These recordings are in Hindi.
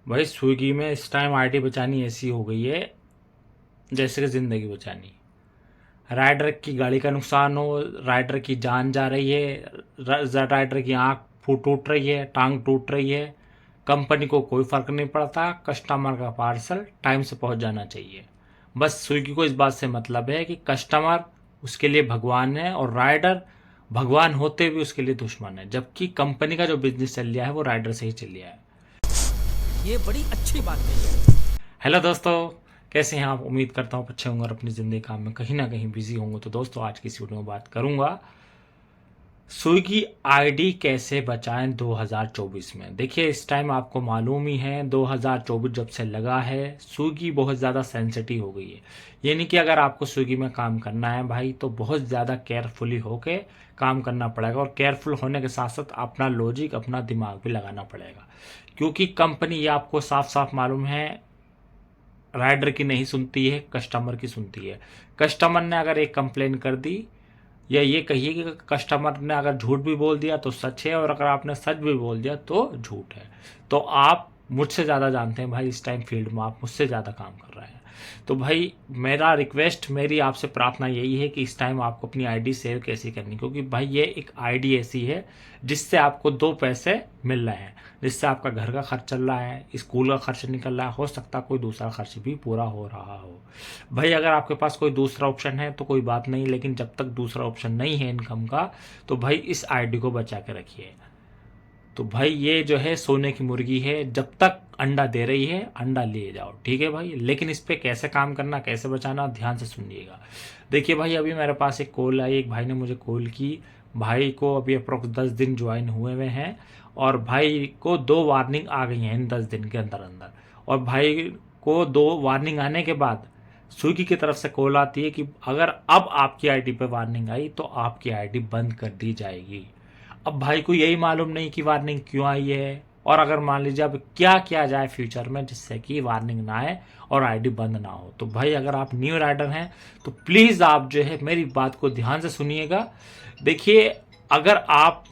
भाई स्विगी में इस टाइम आईडी बचानी ऐसी हो गई है जैसे कि ज़िंदगी बचानी। राइडर की गाड़ी का नुकसान हो, राइडर की जान जा रही है, राइडर की आँख फूट टूट रही है, टांग टूट रही है, कंपनी को कोई फ़र्क नहीं पड़ता, कस्टमर का पार्सल टाइम से पहुंच जाना चाहिए। बस स्विगी को इस बात से मतलब है कि कस्टमर उसके लिए भगवान है और राइडर भगवान होते हुए उसके लिए दुश्मन है, जबकि कंपनी का जो बिजनेस चल रहा है वो राइडर से ही चल रहा है। ये बड़ी अच्छी बात कही है। हेलो दोस्तों, कैसे हैं आप? उम्मीद करता हूँ अच्छे होंगे और अपनी ज़िंदगी काम में कहीं ना कहीं बिजी होंगे। तो दोस्तों, आज की इस वीडियो में बात करूंगा स्विगी आईडी कैसे बचाएं 2024 में। देखिए, इस टाइम आपको मालूम ही है 2024 जब से लगा है स्विगी बहुत ज़्यादा सेंसिटिव हो गई है। यानी कि अगर आपको स्विगी में काम करना है भाई, तो बहुत ज़्यादा केयरफुली होके काम करना पड़ेगा, और केयरफुल होने के साथ साथ अपना लॉजिक, अपना दिमाग भी लगाना पड़ेगा, क्योंकि कंपनी, ये आपको साफ साफ मालूम है, राइडर की नहीं सुनती है, कस्टमर की सुनती है। कस्टमर ने अगर एक कंप्लेन कर दी, या ये कहिए कि कस्टमर ने अगर झूठ भी बोल दिया तो सच है, और अगर आपने सच भी बोल दिया तो झूठ है। तो आप मुझसे ज़्यादा जानते हैं भाई, इस टाइम फील्ड में आप मुझसे ज़्यादा काम कर रहे हैं। तो भाई मेरा रिक्वेस्ट, मेरी आपसे प्रार्थना यही है कि इस टाइम आपको अपनी आईडी सेव कैसे करनी, क्योंकि भाई ये एक आईडी ऐसी है जिससे आपको दो पैसे मिल रहे हैं, जिससे आपका घर का खर्च चल रहा है, स्कूल का खर्च निकल रहा है, हो सकता है कोई दूसरा खर्च भी पूरा हो रहा हो। भाई अगर आपके पास कोई दूसरा ऑप्शन है तो कोई बात नहीं, लेकिन जब तक दूसरा ऑप्शन नहीं है इनकम का, तो भाई इस आईडी को बचा के रखिए। तो भाई ये जो है सोने की मुर्गी है, जब तक अंडा दे रही है अंडा लिए जाओ, ठीक है भाई। लेकिन इस पे कैसे काम करना, कैसे बचाना, ध्यान से सुनिएगा। देखिए भाई, अभी मेरे पास एक कॉल आई, एक भाई ने मुझे कॉल की। भाई को अभी अप्रोक्स 10 दिन ज्वाइन हुए हैं, और भाई को 2 वार्निंग आ गई हैं इन 10 दिन के अंदर अंदर। और भाई को 2 वार्निंग आने के बाद स्विगी की तरफ से कॉल आती है कि अगर अब आपकी आईडी पे वार्निंग आई तो आपकी आईडी बंद कर दी जाएगी। अब भाई को यही मालूम नहीं कि वार्निंग क्यों आई है, और अगर मान लीजिए अब क्या किया जाए फ्यूचर में जिससे कि वार्निंग ना आए और आईडी बंद ना हो। तो भाई अगर आप न्यू राइडर हैं तो प्लीज़ आप जो है मेरी बात को ध्यान से सुनिएगा। देखिए, अगर आप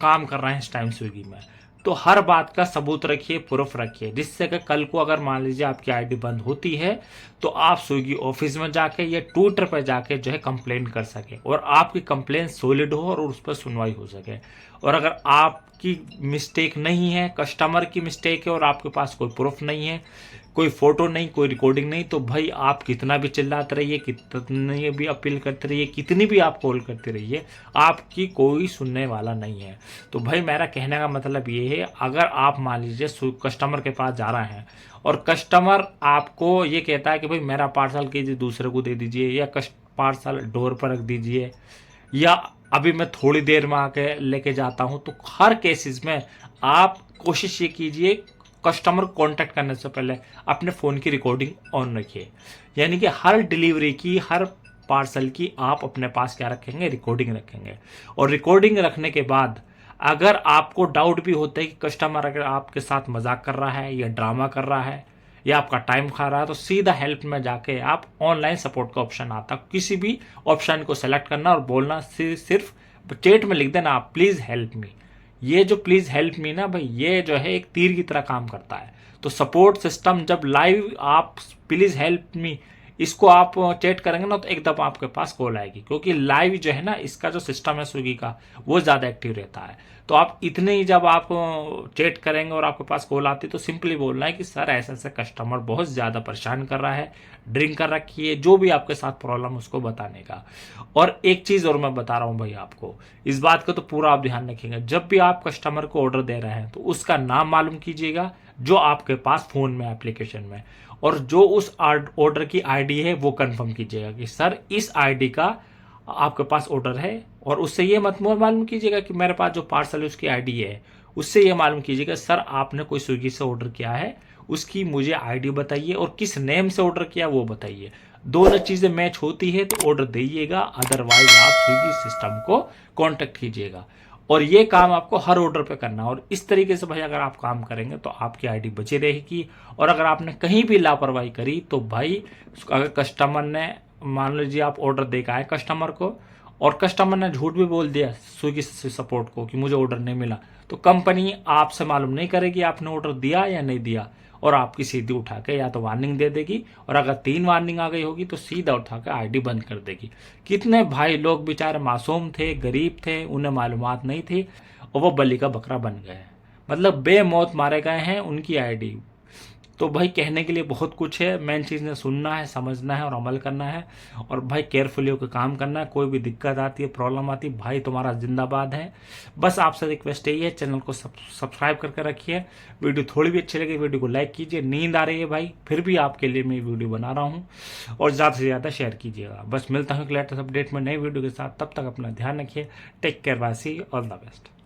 काम कर रहे हैं इस टाइम स्विगी में, तो हर बात का सबूत रखिए, प्रूफ रखिए, जिससे कि कल को अगर मान लीजिए आपकी आईडी बंद होती है तो आप स्विगी ऑफिस में जाके या ट्विटर पर जाके जो है कंप्लेन कर सके, और आपकी कंप्लेन सॉलिड हो और उस पर सुनवाई हो सके। और अगर आपकी मिस्टेक नहीं है, कस्टमर की मिस्टेक है, और आपके पास कोई प्रूफ नहीं है, कोई फोटो नहीं, कोई रिकॉर्डिंग नहीं, तो भाई आप कितना भी चिल्लाते रहिए, कितनी भी अपील करते रहिए, कितनी भी आप कॉल करते रहिए, आपकी कोई सुनने वाला नहीं है। तो भाई मेरा कहने का मतलब ये है, अगर आप मान लीजिए कस्टमर के पास जा रहे हैं और कस्टमर आपको ये कहता है कि भाई मेरा पार्सल कीजिए, दूसरे को दे दीजिए, या पार्सल डोर पर रख दीजिए, या अभी मैं थोड़ी देर में आके लेके जाता हूँ, तो हर केसेस में आप कोशिश ये कीजिए, कस्टमर कांटेक्ट करने से पहले अपने फ़ोन की रिकॉर्डिंग ऑन रखिए। यानी कि हर डिलीवरी की, हर पार्सल की आप अपने पास क्या रखेंगे, रिकॉर्डिंग रखेंगे। और रिकॉर्डिंग रखने के बाद अगर आपको डाउट भी होता है कि कस्टमर अगर आपके साथ मजाक कर रहा है या ड्रामा कर रहा है या आपका टाइम खा रहा है, तो सीधा हेल्प में जाके आप ऑनलाइन सपोर्ट का ऑप्शन आता है, किसी भी ऑप्शन को सेलेक्ट करना और बोलना, सिर्फ चैट में लिख देना आप प्लीज़ हेल्प मी। ये जो प्लीज़ हेल्प मी ना भाई, ये जो है एक तीर की तरह काम करता है। तो सपोर्ट सिस्टम जब लाइव आप प्लीज़ हेल्प मी इसको आप चैट करेंगे ना, तो एकदम आपके पास कॉल आएगी, क्योंकि लाइव जो है ना, इसका जो सिस्टम है स्विगी का, वो ज़्यादा एक्टिव रहता है। तो आप इतने ही जब आप चैट करेंगे और आपके पास कॉल आती है, तो सिंपली बोलना है कि सर ऐसे ऐसे कस्टमर बहुत ज़्यादा परेशान कर रहा है, ड्रिंक कर रखी है, जो भी आपके साथ प्रॉब्लम उसको बताने का। और एक चीज़ और मैं बता रहा हूँ भाई आपको, इस बात का तो पूरा आप ध्यान रखिएगा, जब भी आप कस्टमर को ऑर्डर दे रहे हैं तो उसका नाम मालूम कीजिएगा जो आपके पास फ़ोन में एप्लीकेशन में, और जो उस ऑर्डर की आईडी है वो कंफर्म कीजिएगा कि सर इस आईडी का आपके पास ऑर्डर है। और उससे ये मत मालूम कीजिएगा कि मेरे पास जो पार्सल है उसकी आईडी है, उससे ये मालूम कीजिएगा सर आपने कोई स्विगी से ऑर्डर किया है, उसकी मुझे आईडी बताइए और किस नेम से ऑर्डर किया वो बताइए। दोनों चीज़ें मैच होती है तो ऑर्डर दीजिएगा, अदरवाइज आप स्विगी सिस्टम को कॉन्टेक्ट कीजिएगा। और ये काम आपको हर ऑर्डर पे करना, और इस तरीके से भाई अगर आप काम करेंगे तो आपकी आईडी बची रहेगी। और अगर आपने कहीं भी लापरवाही करी तो भाई, अगर कस्टमर ने, मान लीजिए आप ऑर्डर दे के आए कस्टमर को और कस्टमर ने झूठ भी बोल दिया स्विगी सपोर्ट को कि मुझे ऑर्डर नहीं मिला, तो कंपनी आपसे मालूम नहीं करेगी आपने ऑर्डर दिया या नहीं दिया, और आपकी सीधी उठा के या तो वार्निंग दे देगी, और अगर 3 वार्निंग आ गई होगी तो सीधा उठा के आईडी बंद कर देगी। कितने भाई लोग बेचारे मासूम थे, गरीब थे, उन्हें मालूमात नहीं थी और वो बलि का बकरा बन गए, मतलब बेमौत मारे गए हैं उनकी आईडी। तो भाई कहने के लिए बहुत कुछ है, मेन चीज़ ने सुनना है, समझना है और अमल करना है, और भाई केयरफुली होकर काम करना है। कोई भी दिक्कत आती है, प्रॉब्लम आती है, भाई तुम्हारा जिंदाबाद है। बस आपसे रिक्वेस्ट यही है, चैनल को सब्सक्राइब करके रखिए। वीडियो थोड़ी भी अच्छी लगी वीडियो को लाइक कीजिए। नींद आ रही है भाई, फिर भी आपके लिए मैं वीडियो बना रहा हूँ, और ज़्यादा से ज़्यादा शेयर कीजिएगा। बस मिलता हूँ एक लेटेस्ट अपडेट में नई वीडियो के साथ, तब तक अपना ध्यान रखिए। Take care, bye, see all the best.